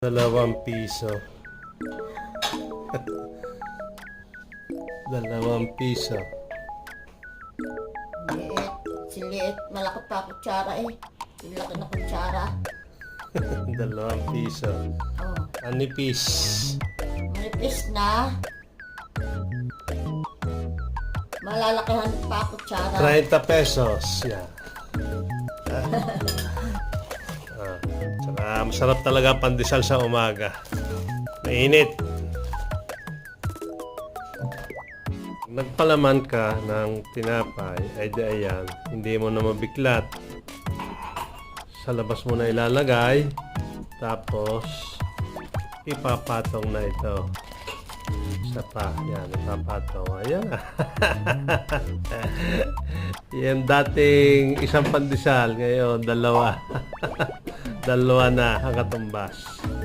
2 piso. 2 piso. Liit. Siliit. Malaki pa kutsara eh. Laki na kutsara. 2 piso. Oh. Anipis. Manipis na. Malalakihan pa kutsara. 30 pesos. Yan. Tsaka masarap talaga ang pandesal sa umaga. Mainit. Nagpalaman ka ng tinapay, ay di ayan, hindi mo na mabiklat. Sa labas mo na ilalagay, tapos ipapatong na ito. Isa pa, yan, ipapatong. Ayan. Yan dating isang pandesal, ngayon 2. 2 na ang katumbas.